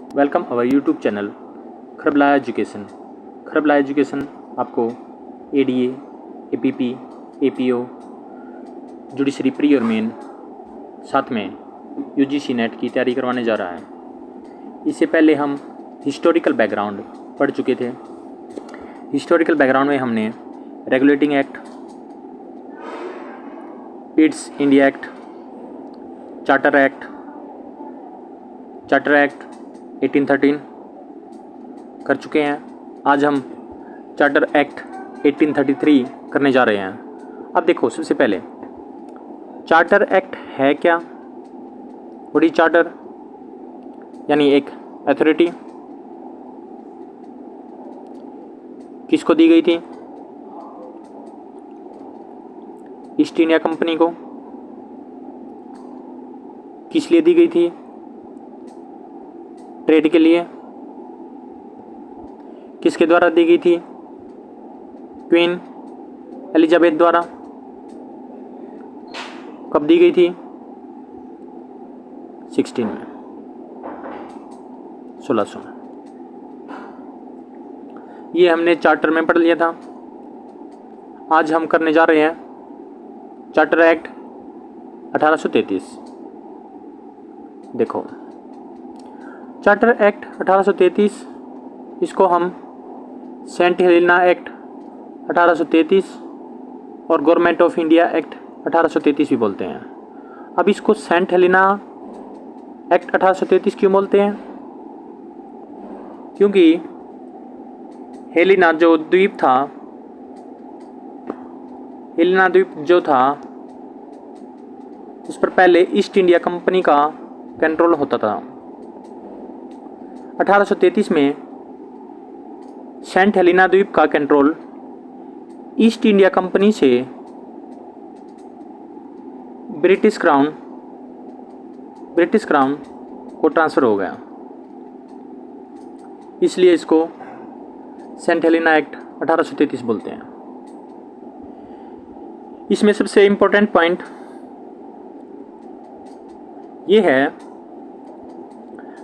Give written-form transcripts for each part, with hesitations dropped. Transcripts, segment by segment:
Welcome our YouTube channel Kharbala education. Kharbala education आपको ADA, APP, APO, judiciary pre और main, साथ में यूजीसी नेट की तैयारी करवाने जा रहा है। इससे पहले हम हिस्टोरिकल बैकग्राउंड पढ़ चुके थे। हिस्टोरिकल बैकग्राउंड में हमने regulating act, Pitt's India act, charter act 1813 कर चुके हैं। आज हम चार्टर एक्ट 1833 करने जा रहे हैं। अब देखो, सबसे पहले चार्टर एक्ट है क्या? What is charter? यानी एक अथॉरिटी किसको दी गई थी? ईस्ट इंडिया कंपनी को। किस लिए दी गई थी? ट्रेड के लिए। किसके द्वारा दी गई थी? क्वीन एलिजाबेथ द्वारा। कब दी गई थी? 1600 में। ये हमने चार्टर में पढ़ लिया था। आज हम करने जा रहे हैं चार्टर एक्ट 1833। देखो, चार्टर एक्ट 1833, इसको हम सेंट हेलेना एक्ट 1833 और गवर्नमेंट ऑफ इंडिया एक्ट 1833 भी बोलते हैं। अब इसको सेंट हेलेना एक्ट 1833 क्यों बोलते हैं? क्योंकि हेलेना जो द्वीप था, हेलेना द्वीप जो था, उस पर पहले ईस्ट इंडिया कंपनी का कंट्रोल होता था। 1833 में सेंट हेलेना द्वीप का कंट्रोल ईस्ट इंडिया कंपनी से ब्रिटिश क्राउन को ट्रांसफ़र हो गया। इसलिए इसको सेंट हेलेना एक्ट 1833 बोलते हैं। इसमें सबसे इम्पोर्टेंट पॉइंट ये है,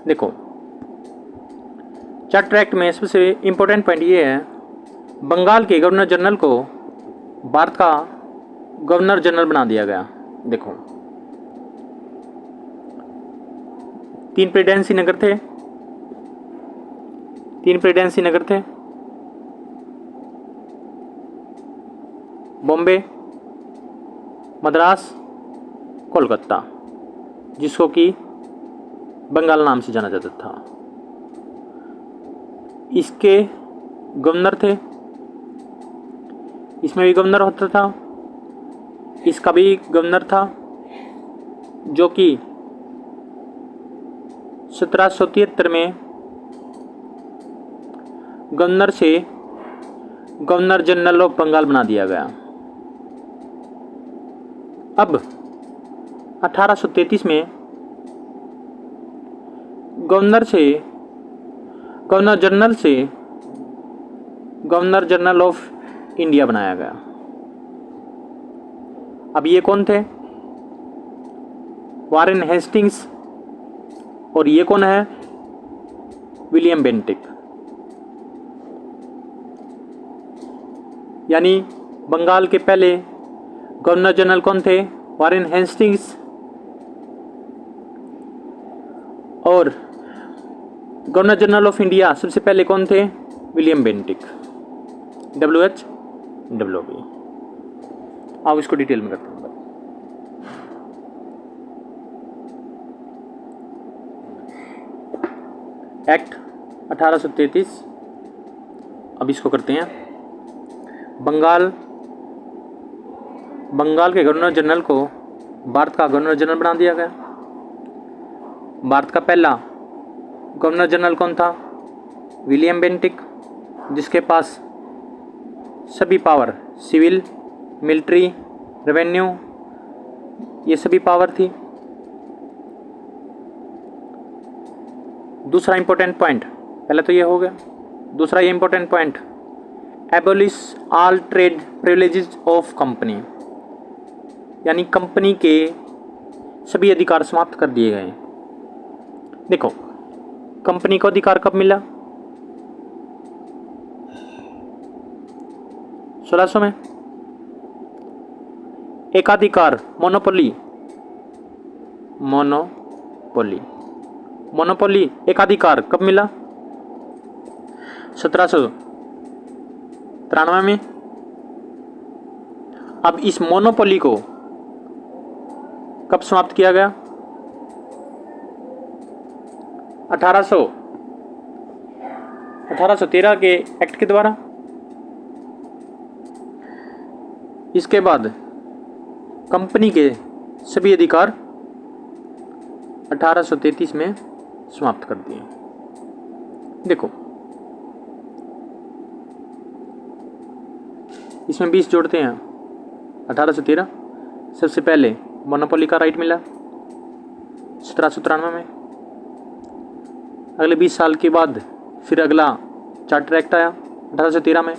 देखो, चार्टर एक्ट में सबसे इम्पोर्टेंट पॉइंट ये है, बंगाल के गवर्नर जनरल को भारत का गवर्नर जनरल बना दिया गया। देखो, 3 प्रेसिडेंसी नगर थे, बॉम्बे, मद्रास, कोलकाता, जिसको कि बंगाल नाम से जाना जाता था। इसके गवर्नर थे, इसमें भी गवर्नर होता था, इसका भी गवर्नर था, जो कि 1773 में गवर्नर से गवर्नर जनरल ऑफ बंगाल बना दिया गया। अब 1833 में गवर्नर जनरल से गवर्नर जनरल ऑफ इंडिया बनाया गया। अब ये कौन थे? Warren Hastings. और ये कौन है? William Bentinck. यानी बंगाल के पहले गवर्नर जनरल कौन थे? Warren Hastings. और गवर्नर जनरल ऑफ इंडिया सबसे पहले कौन थे? William Bentinck, WHWB। आओ इसको डिटेल में करते हैं। एक्ट 1833, अब इसको करते हैं। बंगाल के गवर्नर जनरल को भारत का गवर्नर जनरल बना दिया गया। भारत का पहला गवर्नर जनरल कौन था? विलियम बेंटिक, जिसके पास सभी पावर, सिविल, मिलिट्री, रेवेन्यू, ये सभी पावर थी। दूसरा इंपॉर्टेंट पॉइंट, पहला तो ये हो गया। दूसरा ये important point, abolish all trade privileges of company, यानी कंपनी के सभी अधिकार समाप्त कर दिए गए। देखो, कंपनी को अधिकार कब मिला? 1600 में। एकाधिकार मोनोपोली, मोनोपोली एकाधिकार कब मिला? 1793 में। अब इस मोनोपोली को कब समाप्त किया गया? 1813 के एक्ट के द्वारा। इसके बाद कंपनी के सभी अधिकार 1833 में समाप्त कर दिए। देखो इसमें 20 जोड़ते हैं। 1813 सबसे पहले मोनोपोली का राइट मिला 1793 में। अगले 20 साल के बाद फिर अगला चार्टर एक्ट आया 1813 में।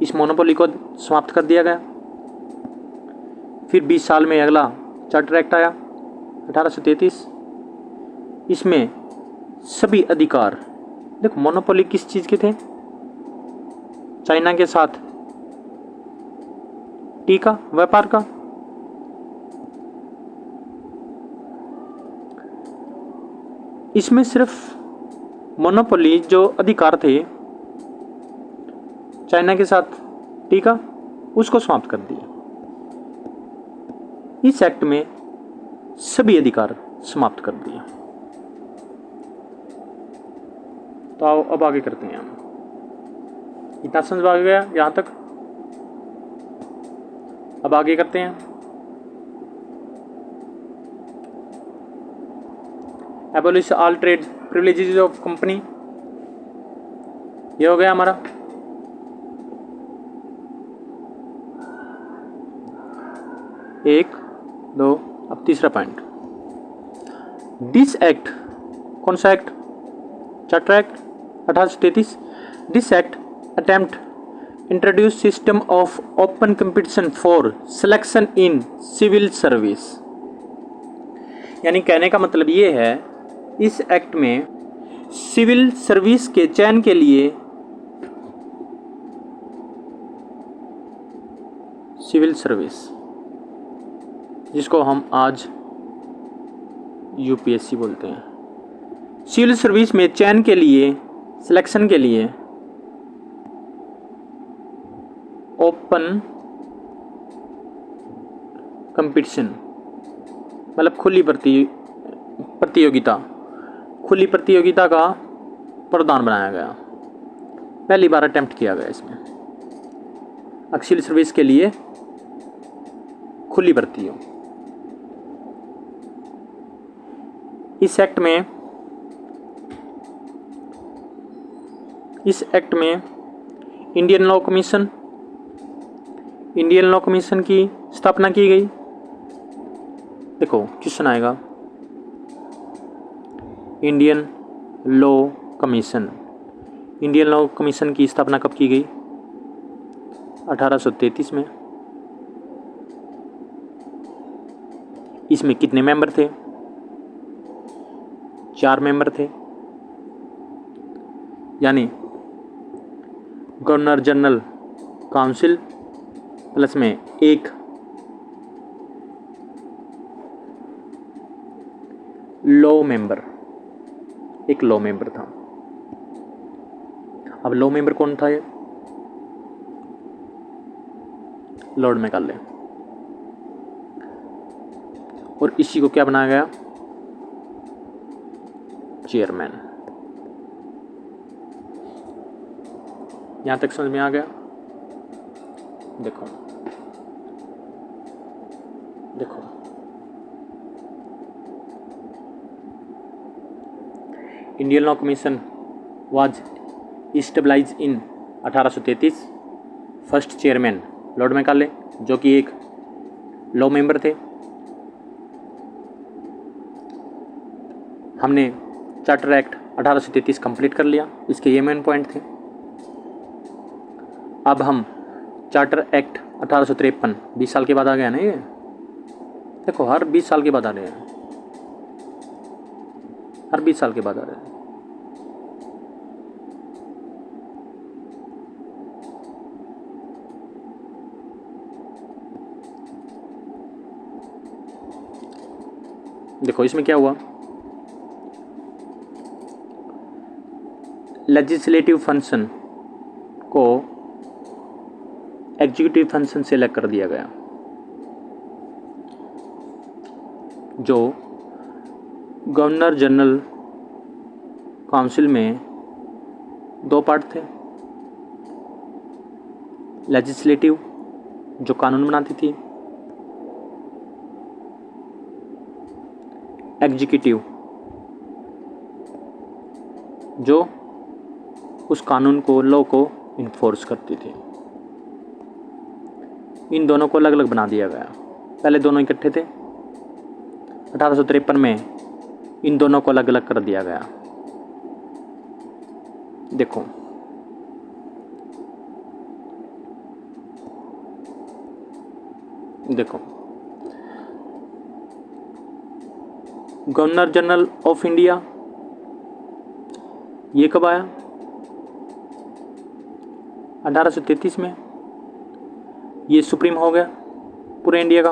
इस मोनोपोली को समाप्त कर दिया गया। फिर 20 साल में अगला चार्टर एक्ट आया 1833। इसमें सभी अधिकार, देखो मोनोपोली किस चीज़ के थे? चाइना के साथ टी का व्यापार का। इसमें सिर्फ मोनोपोली जो अधिकार थे चाइना के साथ टी का, उसको समाप्त कर दिया। इस एक्ट में सभी अधिकार समाप्त कर दिए। तो आओ अब आगे करते हैं हम। इतना समझ आ गया यहाँ तक? अब आगे करते हैं। Abolish all trade privileges of company, ये हो गया हमारा। एक, दो, अब तीसरा पॉइंट। दिस एक्ट, कौन सा act? Charter act 1833। This act attempt introduce system of open competition for selection in civil service. यानी कहने का मतलब ये है, इस एक्ट में सिविल सर्विस के चयन के लिए, सिविल सर्विस जिसको हम आज यूपीएससी बोलते हैं, सिविल सर्विस में चयन के लिए, सिलेक्शन के लिए ओपन कंपटीशन मतलब खुली प्रतियोगिता, खुली प्रतियोगिता का प्रावधान बनाया गया। पहली बार अटेम्प्ट किया गया इसमें सिविल सर्विस के लिए खुली भर्तियों। इस एक्ट में इंडियन लॉ कमीशन की स्थापना की गई। देखो क्वेश्चन आएगा, इंडियन लॉ कमीशन की स्थापना कब की गई? 1833 में। इसमें कितने मेंबर थे? 4 मेंबर थे। यानी गवर्नर जनरल काउंसिल प्लस में एक लॉ मेंबर था। अब लॉ मेंबर कौन था? ये लॉर्ड मैकाले। और इसी को क्या बनाया गया? चेयरमैन। यहां तक समझ में आ गया? देखो Indian law commission was established in 1833। First chairman Lord Macaulay, जो कि एक लॉ मेंबर थे। हमने चार्टर एक्ट 1833 कंप्लीट कर लिया, इसके ये मेन पॉइंट थे। अब हम चार्टर एक्ट 1853, 20 साल के बाद आ गया ना ये। देखो हर 20 साल के बाद आ रहे हैं। हर 20 साल के बाद आ रहे हैं। देखो इसमें क्या हुआ, लेजिस्लेटिव फंक्शन को एग्जीक्यूटिव फंक्शन से अलग कर दिया गया। जो गवर्नर जनरल काउंसिल में 2 पार्ट थे, लेजिस्लेटिव जो कानून बनाती थी, एग्जीक्यूटिव जो उस कानून को, लॉ को इन्फोर्स करती थी। इन दोनों को अलग अलग बना दिया गया। पहले दोनों इकट्ठे थे, 1853 में इन दोनों को अलग अलग कर दिया गया। देखो देखो गवर्नर जनरल ऑफ इंडिया ये कब आया? 1833 में। ये सुप्रीम हो गया पूरे इंडिया का।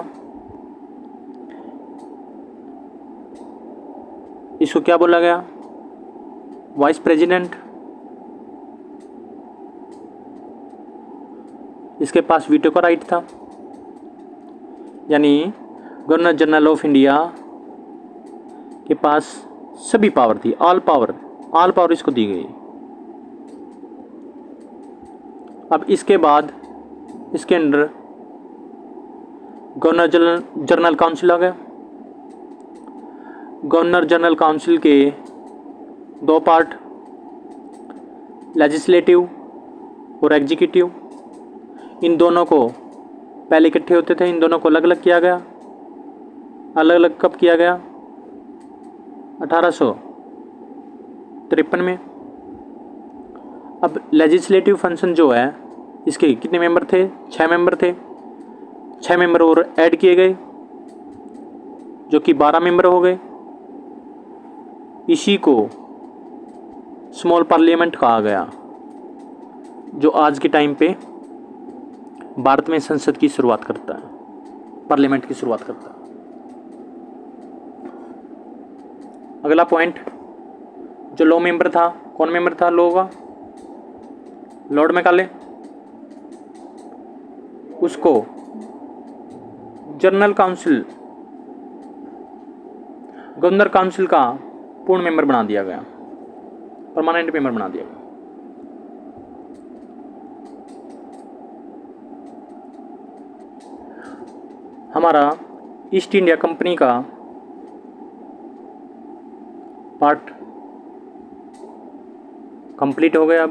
इसको क्या बोला गया? Vice president. इसके पास वीटो का राइट था, यानी गवर्नर जनरल ऑफ इंडिया के पास सभी पावर थी, ऑल पावर इसको दी गई। अब इसके बाद इसके अंडर गवर्नर जनरल काउंसिल आ गया। गवर्नर जनरल काउंसिल के 2 पार्ट, लेजिस्लेटिव और एग्जीक्यूटिव। इन दोनों को पहले इकट्ठे होते थे, इन दोनों को अलग अलग किया गया। अलग अलग कब किया गया? 1853 में। अब लेजिस्लेटिव फंक्शन जो है, इसके कितने मेंबर थे? 6 मेंबर थे। 6 मेंबर और ऐड किए गए, जो कि 12 मेंबर हो गए। इसी को स्मॉल पार्लियामेंट कहा गया, जो आज के टाइम पे भारत में संसद की शुरुआत करता है, पार्लियामेंट की शुरुआत करता है। अगला पॉइंट, जो लॉ मेंबर था, कौन मेंबर था लॉ का? Lord Macaulay. उसको जनरल काउंसिल, गवर्नर काउंसिल का पूर्ण मेंबर बना दिया गया, परमानेंट मेंबर बना दिया गया। हमारा ईस्ट इंडिया कंपनी का पार्ट कंप्लीट हो गया।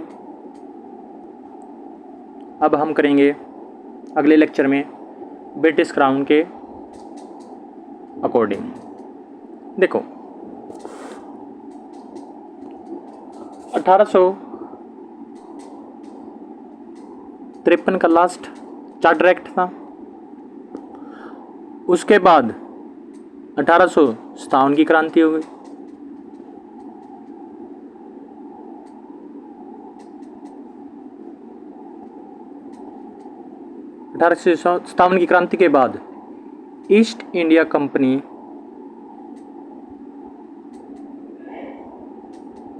अब हम करेंगे अगले लेक्चर में ब्रिटिश क्राउन के अकॉर्डिंग। देखो 1853 का लास्ट चार्टर एक्ट था। उसके बाद 1857 की क्रांति हो गई। सत्तावन की क्रांति के बाद ईस्ट इंडिया कंपनी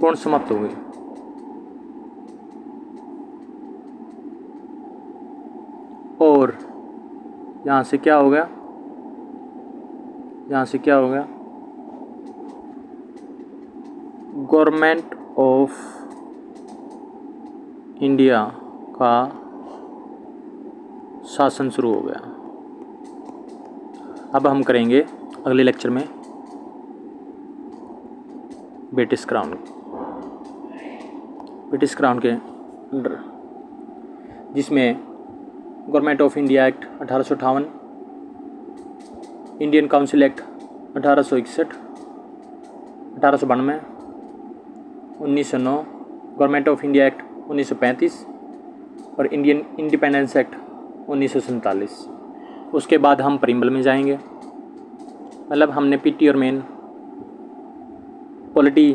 पूर्ण समाप्त हो गई। और यहां से क्या हो गया? गवर्नमेंट ऑफ इंडिया का शासन शुरू हो गया। अब हम करेंगे अगले लेक्चर में ब्रिटिश क्राउन के अंडर, जिसमें government of India act 1858, Indian council act 1861, 1892, 1909, government of India act 1935 और इंडियन इंडिपेंडेंस एक्ट 1947। उसके बाद हम परिमल में जाएंगे। मतलब हमने पीटी और मेन पॉलिटी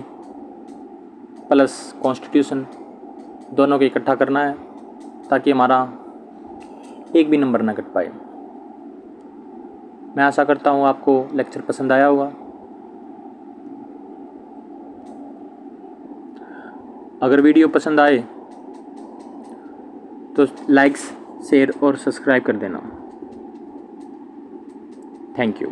प्लस कॉन्स्टिट्यूशन दोनों को इकट्ठा करना है ताकि हमारा एक भी नंबर ना कट पाए। मैं आशा करता हूँ आपको लेक्चर पसंद आया होगा। अगर वीडियो पसंद आए तो लाइक्स, शेयर और सब्सक्राइब कर देना। Thank you.